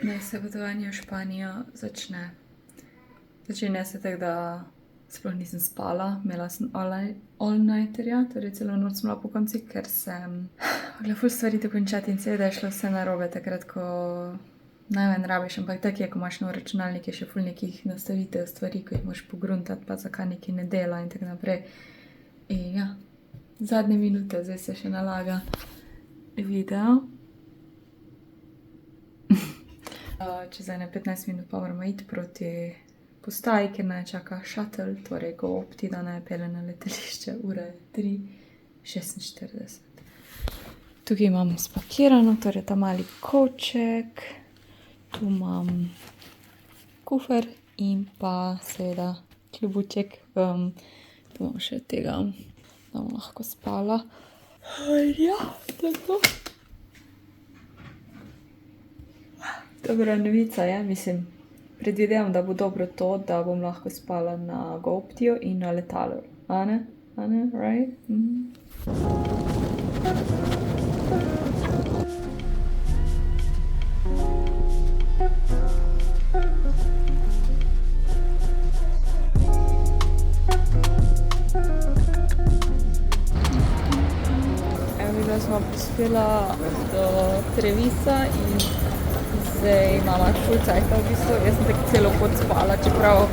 Naj se potovanje v Španijo začne. Začenja se tako, da sploh nisem spala, imela sem all-nighterja, torej celo noč sem bila po konci, ker sem mogla ful stvari dokončati in seveda je šlo vse narobe takrat, ko najmanj rabiš, ampak tako je, ko imaš nov računalnik, je še ful nekih nastavitev stvari, ko jih moraš pogruntati, pa zakaj nekaj ne dela in tako naprej. In ja, zadnje minute, zdaj se še nalaga video. Čez 15 minut pa moramo iti proti postaji, ker naj čaka shuttle, torej GoOpti, da naj pelje na letališče, ura je 3:46. Tukaj imam spakirano, torej ta mali kovček, tu imam kufer in pa seveda klobuček, tu imam še tega, da bom lahko spala. Ja, tako. Dobra novica je, mislim, predvidevam, da bo dobro to, da bom lahko spala na GoOptiju in na letalu. A ne? Right? Evo, smo prispela do Trevisa in zdaj imamo ful cajta v bistvu. Jaz sem tako celo pot spala, čeprav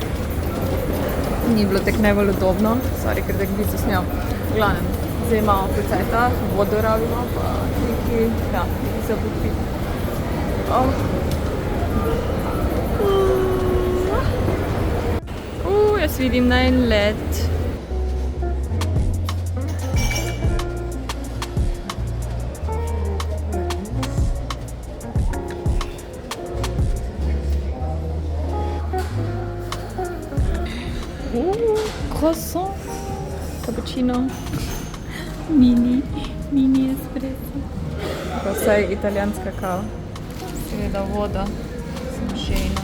ni bilo tako najbolj udobno. Sorry, ker tako v bistvu snijam. V glavnem, zdaj imamo ful cajta, vodo rabimo, pa nekaj, ja, nekaj se popiti. Jaz vidim na en let. Croissant, cappuccino, mini espresso. Pa vsaj italijanska kava. Seveda voda, sem žejna.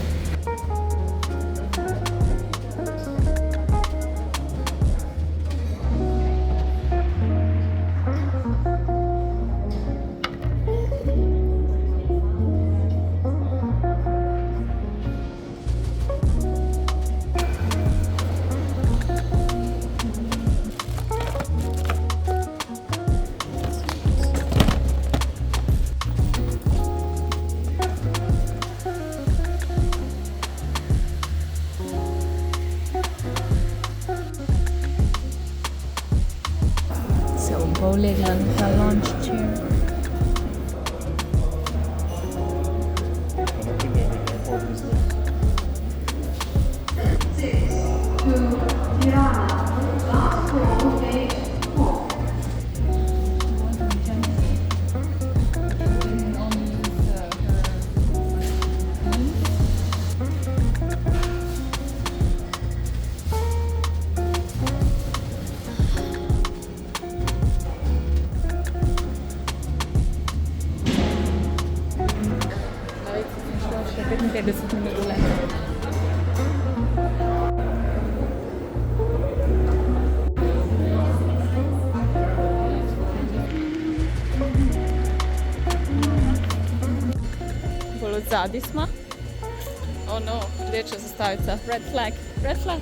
Legla na ta lounge chair. Bolj od zadaj smo. Oh no, rdeča zastavica. Red flag, red flag.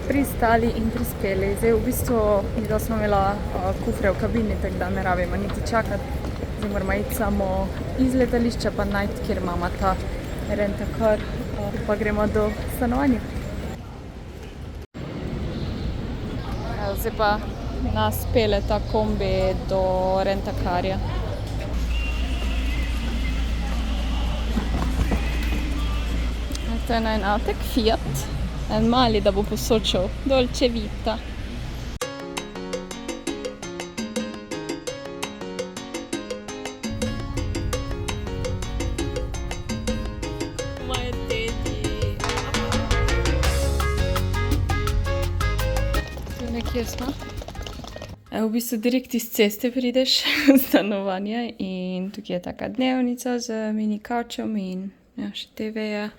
Pristali in prispeli. Zdaj v bistvu da smo imela kufre v kabini, tako da ne rabimo niti čakati. Zdaj moramo iti samo iz letališča pa najti, kjer imamo ta rentakar, pa gremo do stanovanja. Zdaj pa nas pele ta kombi do rentakarja. To je en avtek, Fiat. En mali, da bo posočil. Dolce vita. Moje teti. Tu nekje smo. V bistvu direkt iz ceste prideš v stanovanje in tukaj je taka dnevnica z mini kavčem in ja, še TV-ja.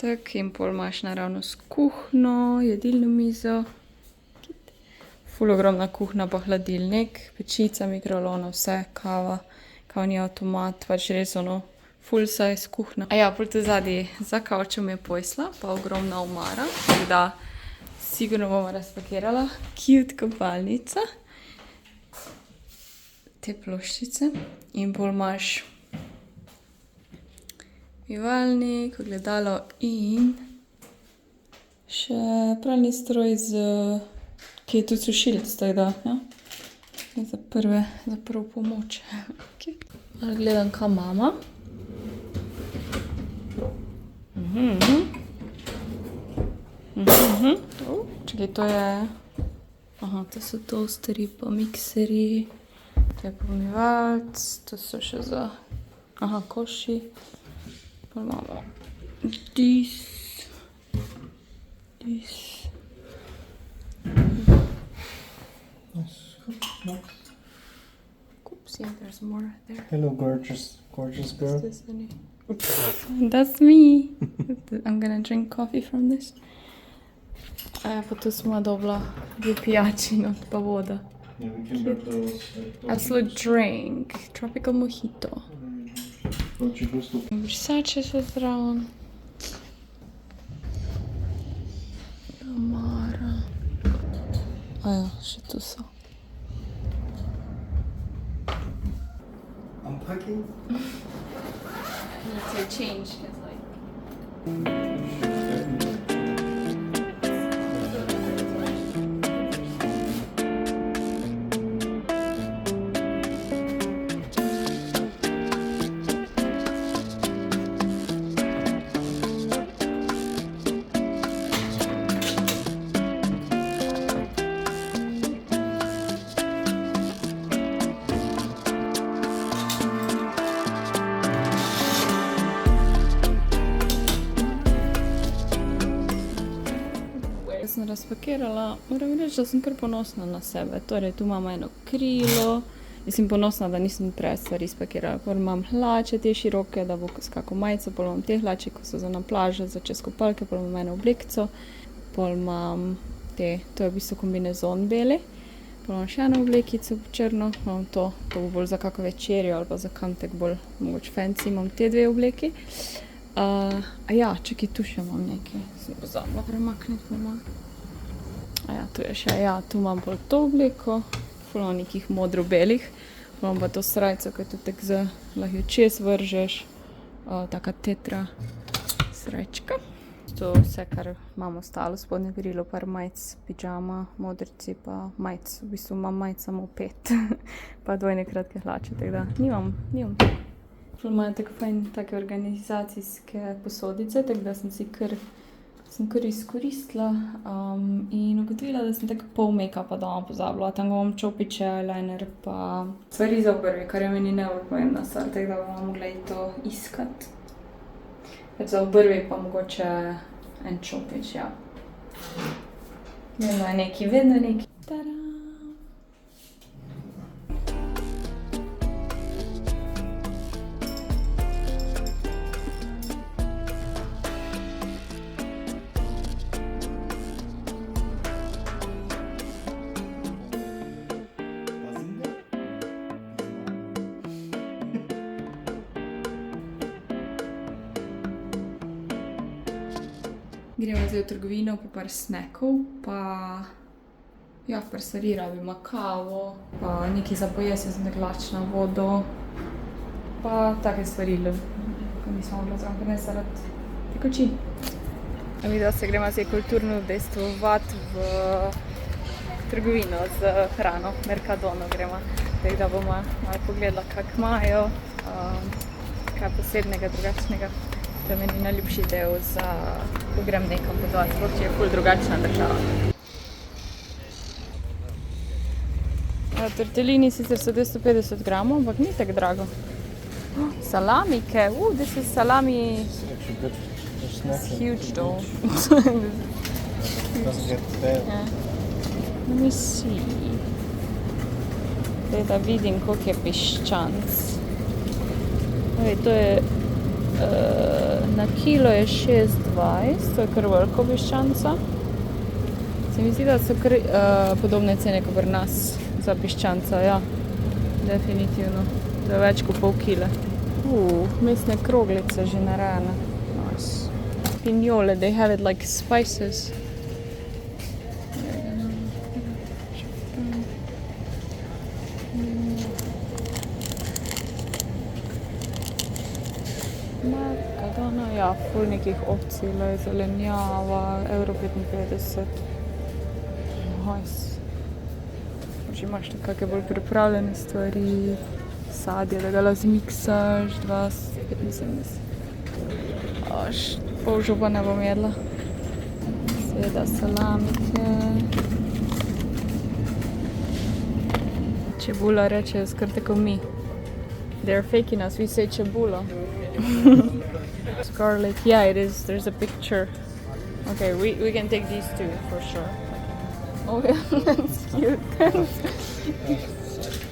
Tak, in pol imaš naravno s kuhno, jedilno mizo. Ful ogromna kuhna pa hladilnik, pečica, mikrovalona, vse, kava, kavni avtomat, pač res ono full size kuhna. A ja, pol tu zadnji za kavčem je posla, pa ogromna omara, tako da sigurno bomo razpakirala. Cute kopalnica. Te ploščice. In pol imaš mivalnik, ogledalo in še pralni stroj, ki je tudi sušilec, tako da, ja. Za prvo pomoč. Okay. Malo gledam, kaj mama. Čekaj, to je... Aha, to so toasteri pa mikseri. To je pomivalc, to so še za... Aha, koši. Pa imamo this. Oops, yeah, there's more there. Hello, gorgeous girl. That's me. I'm gonna drink coffee from this. Pa tu smo dobila dve pijačino, pa voda. Yeah, we can grab those. Absolute drink. Tropical mojito. Brisače še zraven. Omara. Aja, še tu so. Unpacking? Need to change, cause like... Sem razpakirala, moram reči, da sem kar ponosna na sebe. Torej, tu imam eno krilo. Sem ponosna, da nisem preveč stvari spakirala. Pol imam hlače, te široke, da bo skako majico, pol imam te hlače, ko so za na plažo, za čez kopalke, pol imam eno oblekco, pol imam te, to je v bistvu kombinezon beli, pol imam še eno oblekico črno, imam to bo bolj za kako večerjo ali pa za kantek bolj mogoče fancy, imam te dve obleki. A ja, čakaj, tu še imam nekaj, sem pozabila premakniti pomalo. A ja, tu je še, ja, tu imam bolj to obleko, ful nekih modro-belih, imam pa to srajco, ki tu tek lahko jo čez vržeš, taka tetra srajčka. To vse, kar imam ostalo, spodnje krilo, par majic, pidžama, modrci pa majic, v bistvu imam majic samo 5, pa dvojne kratke hlače, tako da nimam. Ful imajo tako fajn take organizacijske posodice, tako da sem kar izkoristila in ugotovila, da sem tako pol make-upa doma pozabila. Tam imam čopiče, eyeliner pa stvari za obrvi, kar je meni najbolj pomembna stvar, tako da bomo mogla to iskati. Za obrvi pa mogoče en čopič, ja. Vedno je neki. Tada! Gremo zdaj v trgovino po par snackov, pa ja, par stvari rabimo, kavo, pa nekaj za pojesti, sem tako lačna, vodo, pa take stvari, ko nismo mogli zraven prinesti zaradi tekočin. Videla se, gremo zdaj kulturno udejstvovati v trgovino z hrano, Mercadono gremo, tako da bomo malo pogledala, kak imajo, kaj posebnega, drugačnega. To je meni najljubši del, ko grem nekam potovati, sploh če je ful drugačna država. Tortellini sicer so 250 gramov, ampak ni tako drago. Salamike, this is salami. It's actually good for snacking. It's huge though. Doesn't get bad. Yeah. Let me see. Zdaj da vidim, koliko je piščanc. To je na kilo je 6,20, to je kar veliko piščanca. Se mi zdi, da so kar podobne cene kot pri nas za piščanca, ja. Definitivno. To je več kot pol kile. Mesne kroglice že narejene. Nice. Pinjole, they have it like spices. Markadona, ja, ful nekih opcij, zelenjava, €1,55. Nice. Že imaš nekakve bolj pripravljene stvari, sadje, da ga lahko zmiksaš, 2,75. Pol župa ne bom jedla. Seveda salamike. Čebula reče skar tako mi. They're faking us, we say čebula. Garlic, yeah it is, there's a picture. Okay, we can take these two for sure. Oh yeah, that's cute.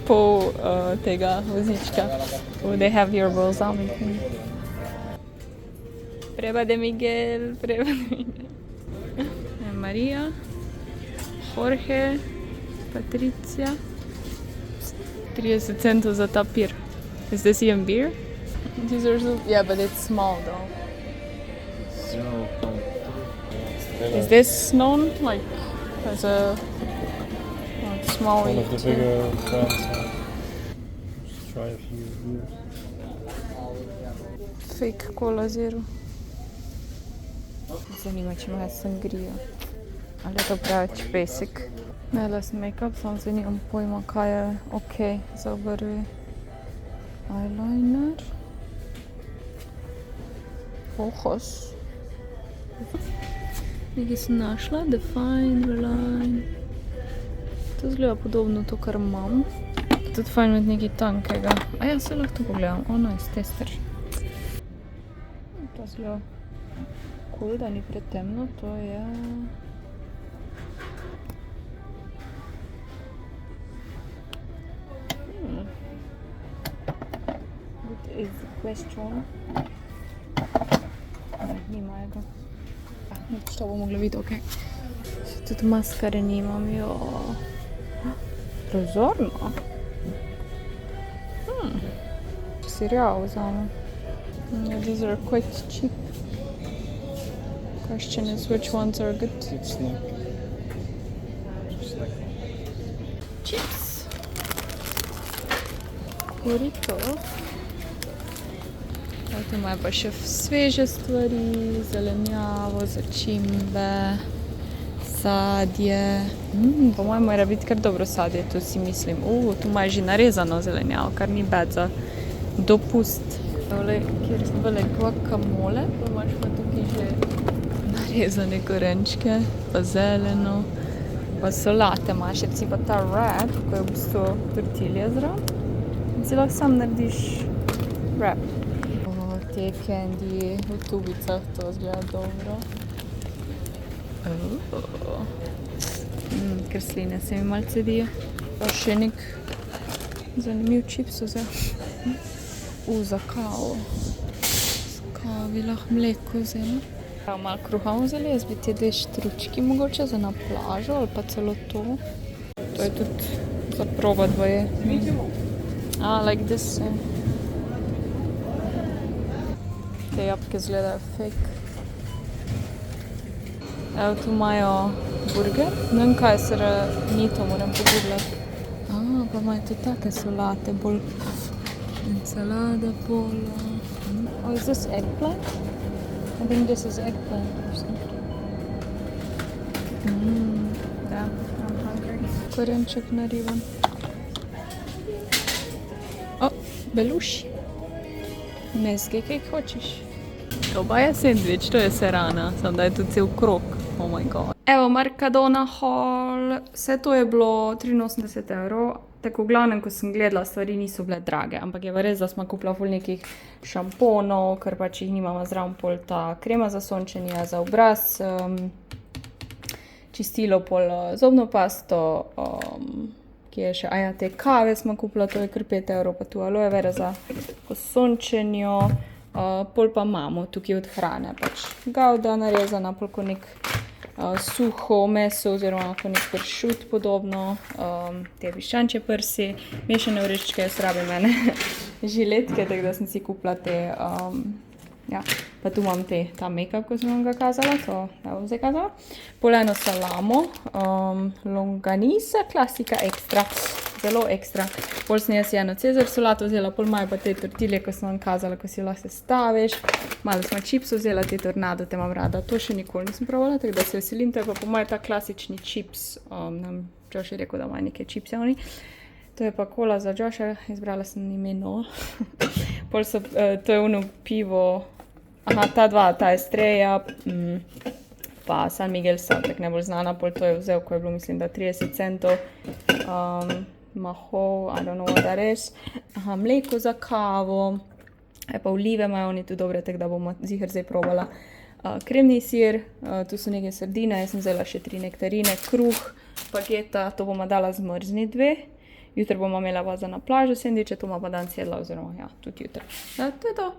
Pol tega vozička. Oh, they have your balsamic. Prueba de Miguel, prueba de Miguel. Maria, Jorge, Patricia. 30 centov za ta pir. Is this even beer? These are so, yeah, but it's small though. 0.2. Is this known like as a like small One of the eat? bigger brands. Just try a few beers. Fake Cola Zero. Zanima, če ima sangria. Ali je to preveč basic? Ne, less make-up, sam se nimam pojma, kaj je ok za obrvi. Eyeliner. Ojos. Nekaj sem našla, Define, Reline. To zgleda podobno to, kar imam. Tudi fajn imeti nekaj tankega. A ja, se lahko to pogledam. O, nice, tester. To zgleda cool, da ni pretemno, to je... Good is the question. Ne, nimajo ga. Nič, to bo mogla videti, okej. Tudi maskare nimam, jo. Prozorno. Če si rjav vzamem. These are quite cheap. Question is which ones are good. It's snack. Snack. Chips. Burrito. Tu imajo pa še sveže stvari, zelenjavo, začimbe, sadje. Po mojem mora biti kar dobro sadje, tu si mislim. Tu imajo že narezano zelenjavo, kar ni bad za dopust. Tole, kjer so bile guacamole, pa imaš pa tukaj že narezane korenčke, pa zeleno, pa solate imaš, recimo pa ta wrap, ko je v bistvu tortilja zraven. In si lahko sam narediš wrap. Te candy v tubicah, to zgleda dobro. Krsline se mi malce dijo. Pa še nek zanimiv čips vzel. Za kavo. Z kavo bi lahko mleko vzela. Malo kruha vzeli, jaz bi te dve štručki mogoče za na plažo ali pa celo to. To je tudi za probat boje. Like this. Te jabke izgledajo fake. Evo, tu imajo burger. Ne vem, kaj se ni to, moram pogooglati. Pa imajo tudi take solate, bolj ensalada, pola. Oh, is this eggplant? I think this is eggplant or something. Damn, I'm hungry. Korenček nariban. Beluši. Mezge, kaj hočeš? To pa je sandvič, to je serana, samo da je tu cel krog. Oh my god. Evo, Mercadona Hall, vse to je bilo 83 €. Tako v glavnem, ko sem gledala, stvari niso bile drage, ampak je res, da smo kupila ful nekih šamponov, ker pač jih nimamo zraven pol ta krema za sončenje, za obraz, čistilo pol zobno pasto, ki je še, aja, te kave smo kupila, to je kar 5 €, pa tu aloe vera za sončenjo, pol pa imamo tukaj od hrane, pač gavda narezana, pol ko nek suho meso oziroma ko nek pršut podobno, te piščančje prsi, mešane vrečke, jaz rabim mene žiletke, tako da sem si kupila te, ja, pa tu imam ta make-up, ko sem vam ga kazala, to ne bom zdaj kazala. Pol eno salamo, longanisa, klasika ekstra, zelo ekstra. Pol sem jaz eno cezar solato vzela, pol imajo pa te tortilje, ko sem vam kazala, ko si lahko sestaviš. Malo smo čipsov vzela, te tornado, te imam rada, to še nikoli nisem provala, tako da se veselim, to je pa po moje ta klasični čips, nam Josh je rekel, da ima neke čipse oni. To je pa kola za Josha, izbrala sem ime Noah. Pol so, to je ono pivo, aha, ta dva, ta Estrella, pa San Miguel so tak najbolj znana, pol to je vzel, ko je bilo, mislim, da 30 centov. Mahov, I don't know what that is. Aha, mleko za kavo, pa olive imajo oni tu dobre, tako da bomo ziher zdaj probala. Kremni sir, tu so neke sardine, jaz sem vzela še 3 nektarine, kruh, pageta, to bomo dala zmrzni 2. Jutri bomo imela pa za na plažo sendviče, to bomo pa danes jedla, oziroma ja, tudi jutri. Ja, to je to.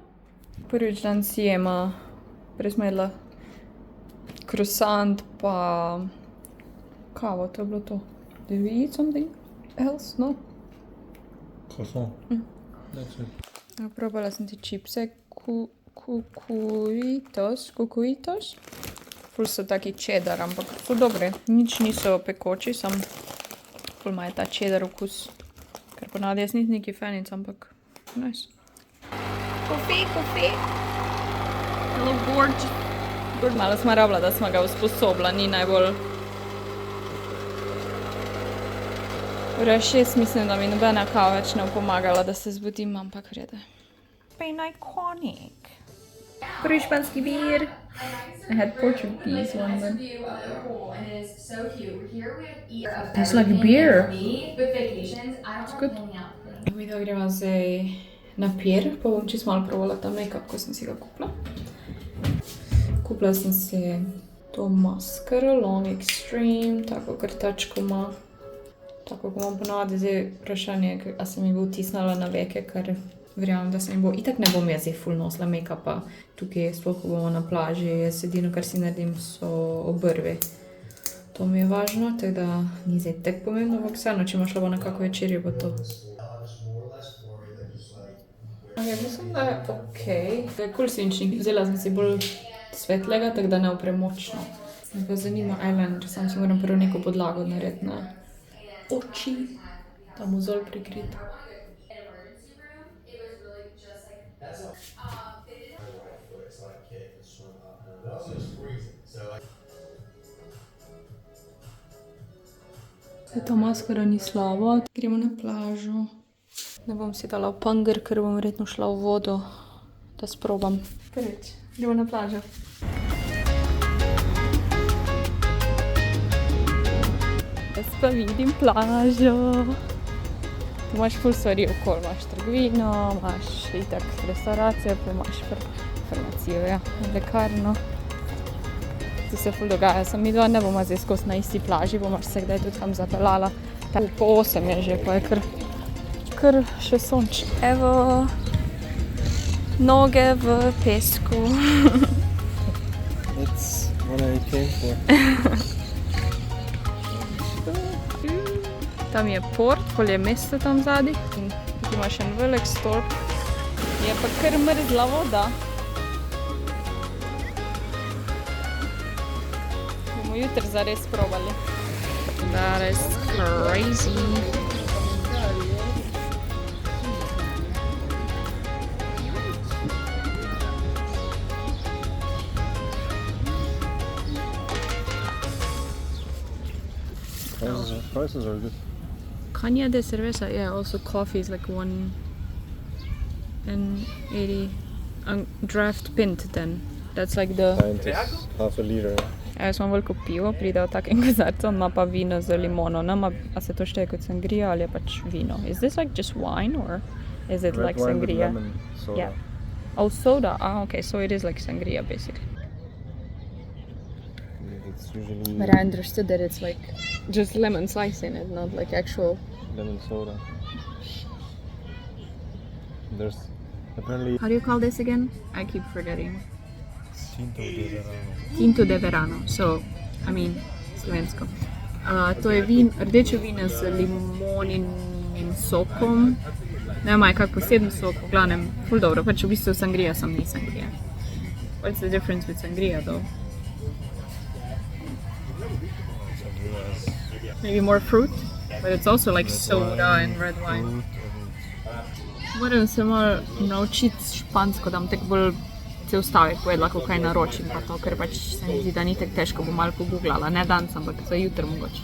Prvič dan si jema, prej smo jedla croissant pa kavo, to je bilo to. Did we eat something else? No? Croissant. That's it. Probala sem ti čipse, kukuitos. Ful so taki cheddar, ampak so dobre. Nič niso pekoči, sam ful imajo ta cheddar okus. Ker ponavadi jaz nisem neki fanic, ampak nice. Kofi. Hello, gorge. Malo smo rabila, da smo ga usposobila, ni najbolj. Ura 6, mislim, da mi nobena kava več ne pomagala, da se zbudim, ampak vrede. Been iconic. Prvi španski bir. I had Portuguese one then. It's like beer. It's good. Mi da greva zdaj na pier, pa bom čisto malo provala ta make-up, ko sem si ga kupila. Kupila sem si to maskaro, Long Extreme, tako krtačko ima. Tako ko imam ponavadi zdaj vprašanje, a sem mi bo vtisnala na veke, ker verjamem, da se mi bo. Itak ne bom jaz zdaj ful nosila make-upa tukaj, sploh ko bomo na plaži, jaz edino, kar si naredim, so obrvi. To mi je važno, tako da ni zdaj tak pomembno, ampak vseeno, če imaš šla na kako večerjo, bo to. Mislim, da je okej. To je cool svinčnik, vzela sem si bolj svetlega, tako da ne bo premočno. Me pa zanima eyeliner, sam si moram prvo neko podlago narediti na oči, da mu zol prikriti. Ta maskara ni slaba. Gremo na plažo. Ne bom si dala v panger, ker bom verjetno šla v vodo, da sprobam. Prvič, gremo na plažo. Jaz pa vidim plažo. Tu imaš ful stvari okoli, imaš trgovino, imaš itak restauracijo, pa imaš farmacijo, ja, lekarno. Tu se ful dogaja, sem mi dva ne bomo zdaj skozi na isti plaži, bomo se kdaj tudi tam zapeljala. Po 8 je že, pa je kar še sončno. Evo, noge v pesku. That's what I came for. Tam je port, pol je mesto tam zadaj. Tukaj imaš en velik stolp. Je pa kar mrzla voda. Bomo jutri zares probali. That is crazy. Prices are good. Caña de cerveza, yeah, also coffee is like $1.80. Draft pint then. That's like the... Pint is half a liter. Jaz imam veliko pivo, pride v takem kozarcu, on ima pa vino z limono. A se to šteje kot sangria ali je pač vino? Is this like just wine or is it Red like wine with sangria? lemon soda. Yeah. Oh, soda. Ah, okay, so it is like sangria basically. It's usually But I understood that it's like just lemon slice in it, not like actual... lemon soda. There's apparently How do you call this again? I keep forgetting. Tinto de Verano. Tinto de Verano, so, I mean, slovensko. To je rdeče vino z limoninim sokom. Ne vem, je kak poseben sok, v glavnem, ful dobro, pač v bistvu sangria, sam ni sangria. What's the difference with sangria though? Maybe more fruit, but it's also like soda and red wine. Moram se malo naučiti špansko, da bom tako bolj cel stavek povedala, kako kaj naročim pa to, ker pač se mi zdi, da ni tako težko, bom malo pogooglala, ne danes, ampak za jutri mogoče.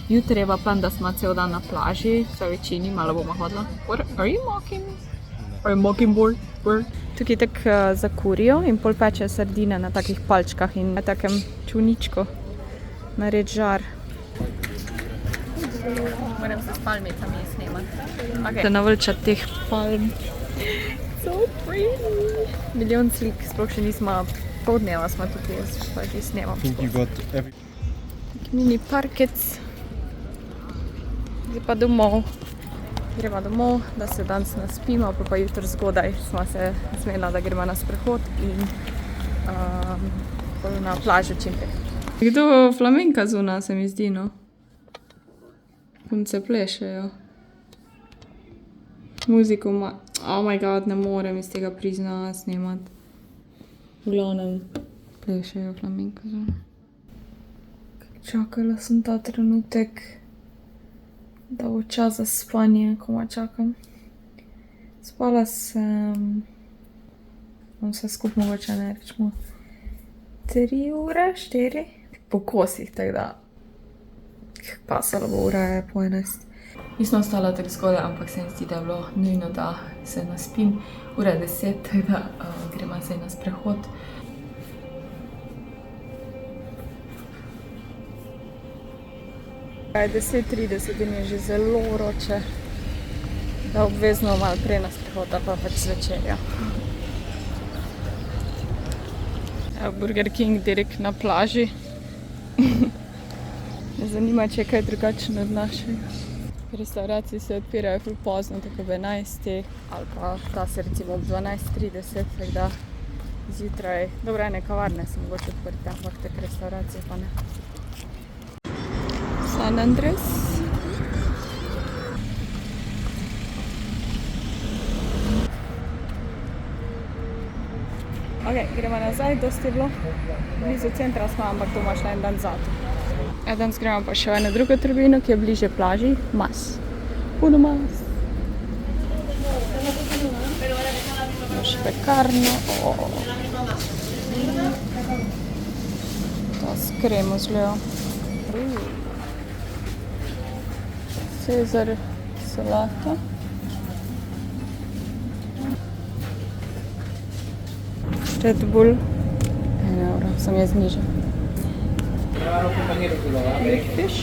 Jutri je pa plan, da smo cel dan na plaži, v večini, malo bomo hodila. What, are you mocking? Are you mocking board? Tukaj tako zakurijo in pol pečejo sardine na takih palčkah in na takem čuničku nared žar. Moram se s palmicami snemati. Okay. Da navrčati teh palm. So pretty. Milijon slik, sploh še nismo pol dneva smo tukaj, jaz pa jih snemam. I think you got every... Mini parkec. Zdaj pa domov. Gremo domov, da se danes naspimo, pa jutri zgodaj smo se zmenila, da gremo na sprehod in na plažo čimpek. Kdo flamenka zuna, se mi zdi, no? Punce plešejo. Muziko ima... Oh my god, ne morem iz tega prizna snemati. V glavnem plešejo flamenka zuna. Čakala sem ta trenutek, da bo čas za spanje, komaj čakam. Spala sem... vse skupaj mogoče ne rečemo 3 ure, 4? Po kosih, tako da pasala bo ura je po 11. Nisem ostala tako zgodaj, ampak se mi zdi, da je bilo nujno, da se naspim. Ura je 10, tako da gremo zdaj na sprehod. Je 10:30 in je že zelo vroče, da obvezno malo prej na sprehod, pa pač zvečerja. Burger King direkt na plaži. Me zanima, če je kaj drugačno od našega. Restauracije se odpirajo ful pozno, tako ob 11. ali pa ta se recimo ob 12:30, tako da zjutraj. Dobro, ene kavarne so mogoče odprte, ampak tak restauracije pa ne. San Andres. Ok, gremo nazaj, dosti je bilo. Blizu centra smo, ampak to imaš na en dan zato. Danes gremo pa še v eno drugo trgovino, ki je bliže plaži. Mas. Puno mas. Imaš pekarno. To s kremo zgleda. Cezar salata. Red Bull. 1 euro, sem jaz niža. Big fish.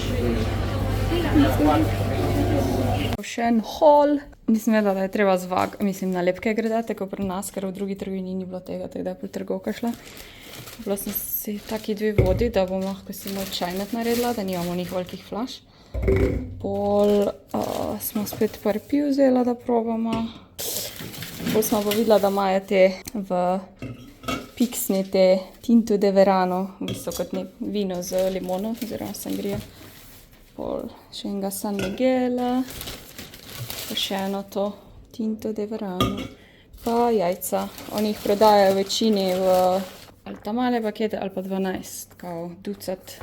Še en hol. Nisem vedela, da je treba nalepke gradati, tako pri nas, ker v drugi trgovini ni bilo tega, tako da je trgovka šla. Bila sem si taki 2 vodi, da bom lahko si moj čajnet naredila, da nimamo njih velikih flaš. Pol smo spet par piv vzela, da probamo. Pol smo pa videla, da imajo te v piksnete Tinto de Verano, v bistvu kot vino z limono, oziroma sangria. Pol še enega San Miguela, pa še eno to Tinto de Verano, pa jajca. Oni jih prodajajo v večini v ali ta male pakete ali pa 12, kao ducat.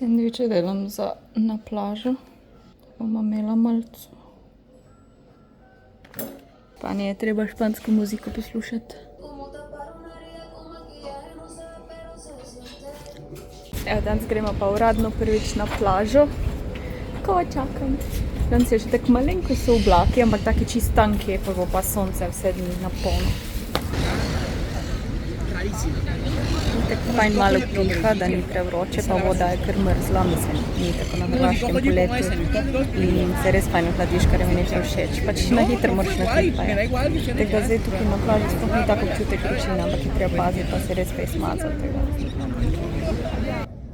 Sendviče delam na plažo. Bomo imela malco. Španije je treba špansko muziko poslušati. Evo, danes gremo pa uradno prvič na plažo. Ko čakam. Danes je že tako malenko so oblaki, ampak taki čist tanki, pa bo pa sonce vse dni na polno. Tako fajn malo piha, da ni prevroče, pa voda je kar mrzla, mislim, ni tako na hrvaškem poletju. In se res fajn ohladiš, kar mi nekaj všeč. Pač na hitro moraš napipajo. Tako da zdaj tukaj na plaži sploh ni tako občutek vročine, ampak je treba paziti, pa se res kaj smazati.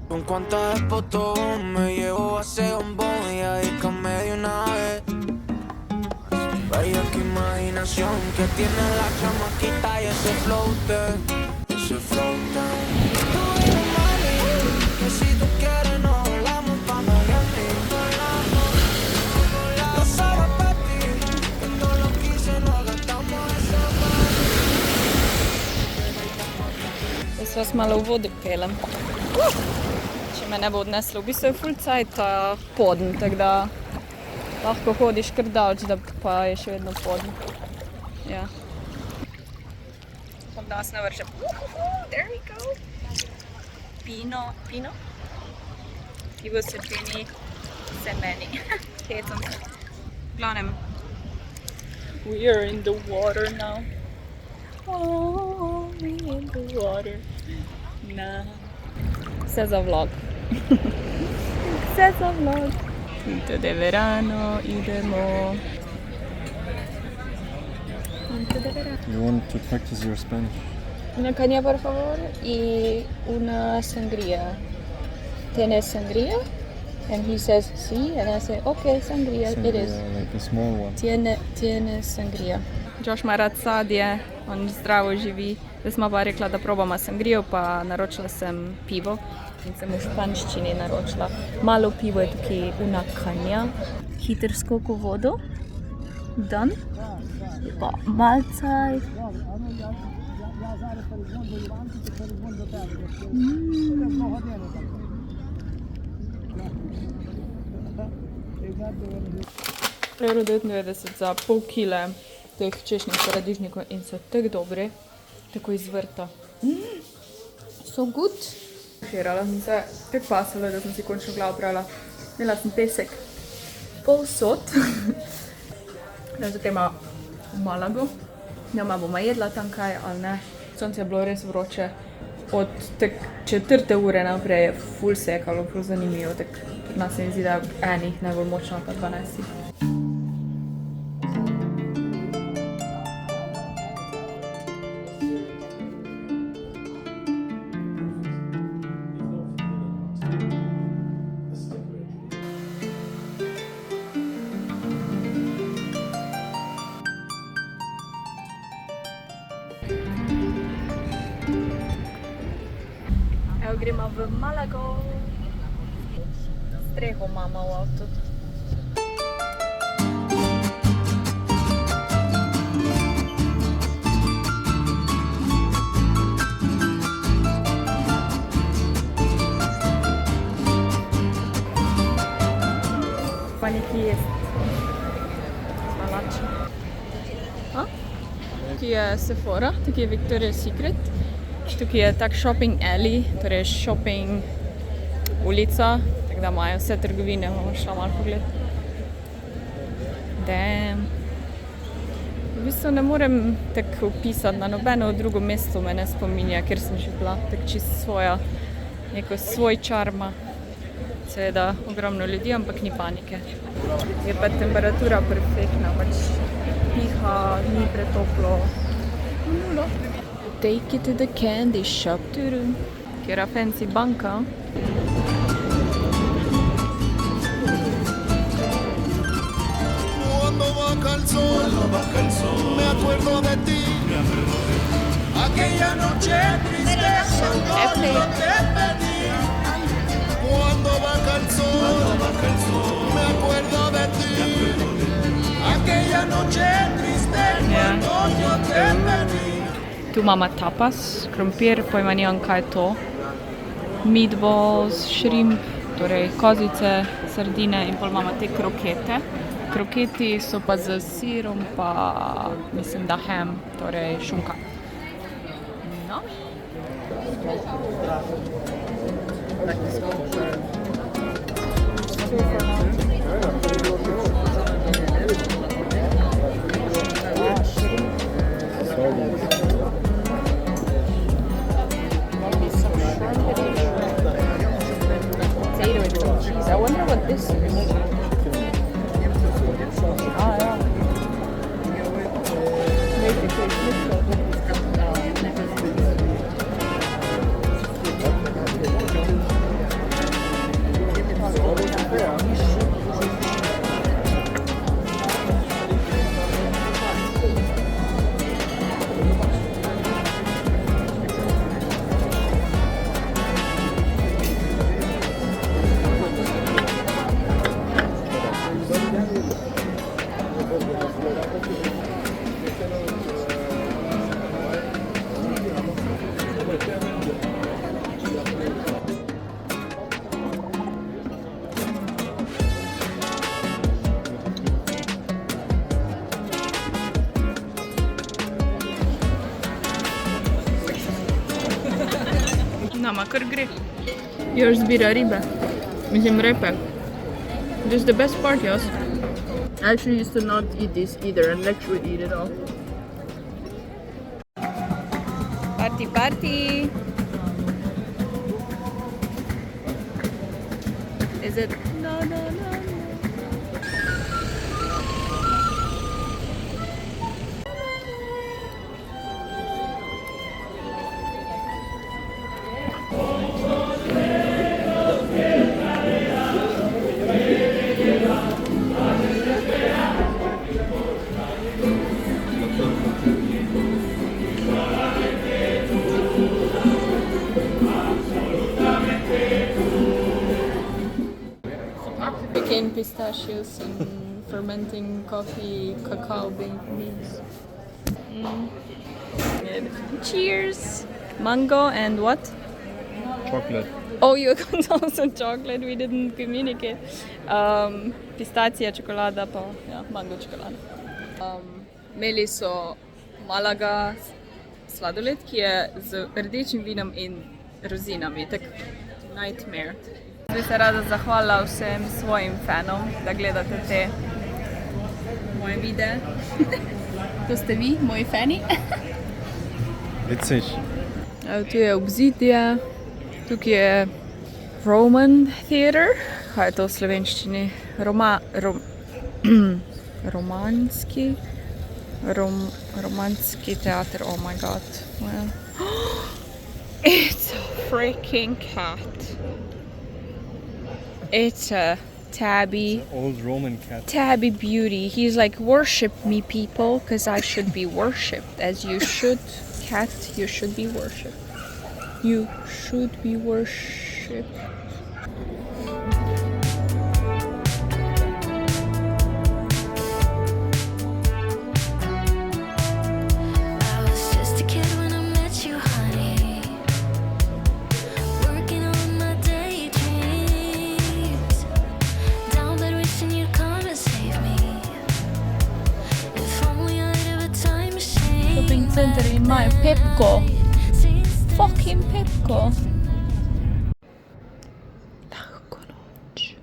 Con cuántas fotos me llevo a ese bombón y ahí come de una vez. Vaya que imaginación que tiene la chamaquita y ese flote, ese flote. Tú eres mami, que si tú quieres nos volamos pa' Miami. Yo solo pa' ti, que todo lo quise nos gastamos esa Zdaj se vas malo v vodi pelem. Če me ne bo odneslo, v bistvu je ful cajt podn, tako da lahko hodiš kar daleč, da pa je še vedno podn. Ja. Tam da vas ne vršem. There we go. Pino? Pivo se pini se meni. Hetam se. Glavnem. We are in the water now. Oh, we in the water now. Vse za vlog. Vse za vlog. Finto de verano, idemo. Finto de verano. You want to practice your Spanish? Una caña, por favor, y una sangría. ¿Tienes sangría? And he says, sí, and I say, okay, sangría, it is. Like a small one. Tiene sangría. Josh ima rad sadje, on zdravo živi. Zdaj smo pa rekla, da probamo sangrijo, pa naročila sem pivo. In sem v španščini naročila. Malo pivo je tukaj una caña. Hiter skok v vodo. Dan. Pa malcaj. Euro 99 za pol kile teh češnjih paradižnikov in so tako dobri, tako iz vrta. So good. Širala sem se, tako pasala, da sem si končno glavo pravila. Imela sem pesek pol sod. Zdaj gremo v Malago. Doma bomo jedla tam kaj ali ne. Sonce je bilo res vroče. Od 4. ure naprej je ful sekalo, ful zanimivo. Tako nas se mi zdi, da enih najbolj močno pa 12. Evo gremo v Malago. Streho imamo v avtu. Pa nekaj jest. Spalač. Tukaj je Sephora, tukaj je Victoria's Secret. Tukaj je tak shopping alley, torej shopping ulica, tako da imajo vse trgovine, bomo šla malo pogled. Damn. V bistvu ne morem tako opisati, na nobeno drugo mesto me ne spominja, ker sem že bila tako čisto svoja, neko svoj čarma. Seveda ogromno ljudi, ampak ni panike. Je pa temperatura perfektna, pač piha, ni pretoplo. Nulo. Take it to the candy shop, kjer je fancy banka. Cuando baja el sol, me acuerdo de ti. Aquella noche triste cuando yo te pedí. Cuando baja el sol, me acuerdo de ti. Aquella noche triste cuando yo te pedí. Tu imamo tapas, krompir, pojma nimam kaj je to. Meatballs, shrimp, torej kozice, sardine in pol imamo te krokete. Kroketi so pa z sirom pa mislim, da ham, torej šunka. No. I wonder what this is. Oh, yeah. Nama kar gre. Još zbira ribe. Mislim repe. This is the best part, yes. Actually used to not eat this either, and Lex would eat it all. Party, party! Is it? No, no, no, no. Pecan pistachios and fermenting coffee, cacao beans. Cheers! Mango and what? Chocolate. Oh, you got also chocolate, we didn't communicate. Pistacija čokolada pa ja, mango čokolada. Imeli so Malaga sladoled, ki je z rdečim vinom in rozinami, tak nightmare. Bi se rada zahvalila vsem svojim fanom, da gledate te moje videe. To ste vi, moji fani. Witzig. Tu je obzidje, tukaj je Roman Theater, kaj je to v slovenščini? Romanski teater, oh my god. Well. It's a freaking cat. It's a tabby. Old Roman cat. Tabby beauty. He's like, worship me, people, because I should be worshipped. As you should, cat, you should be worshipped. You should be worshipped. I was just a kid when I met you, honey. Working on my daydreams. Down bed wishing you'd come and save me. If only I'd have a time machine. Shopping center in my Pepco. Fucking Pepco. Lahko noč.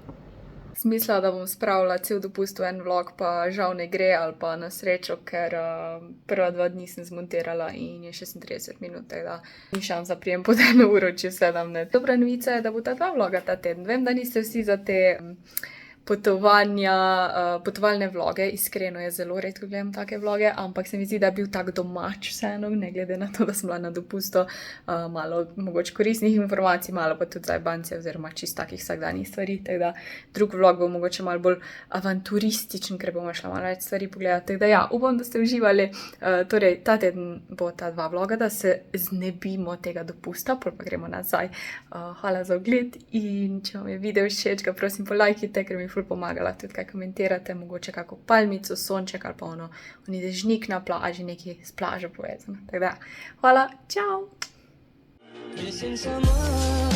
Smisla, da bom spravila cel dopust v en vlog, pa žal ne gre ali pa na srečo, ker prva 2 dni sem zmontirala in je 36 minut, tako da ni šans za prijem pod 1 uro, če vse dam net. Dobra novica je, da bo ta 2 vloga ta teden. Vem, da niste vsi za te potovalne vloge, iskreno je zelo redko gledam take vloge, ampak se mi zdi, da je bil tak domač vseeno, ne glede na to, da sem bila na dopustu, malo mogoče koristnih informacij, malo pa tudi zajbance oziroma čist takih vsakdanjih stvari, tako da drug vlog bo mogoče malo bolj avanturističen, ker bomo šla malo več stvari pogledati, tako da ja, upam, da ste uživali, torej ta teden bo ta 2 vloga, da se znebimo tega dopusta, pol pa gremo nazaj. Hvala za ogled in če vam je video všeč, ga prosim polajkite, ker mi ful pomagala tudi kaj komentirate, mogoče kako palmico, sonček ali pa oni dežnik na plaži, nekaj s plažo povezano. Tako da, hvala, čau! Missing someone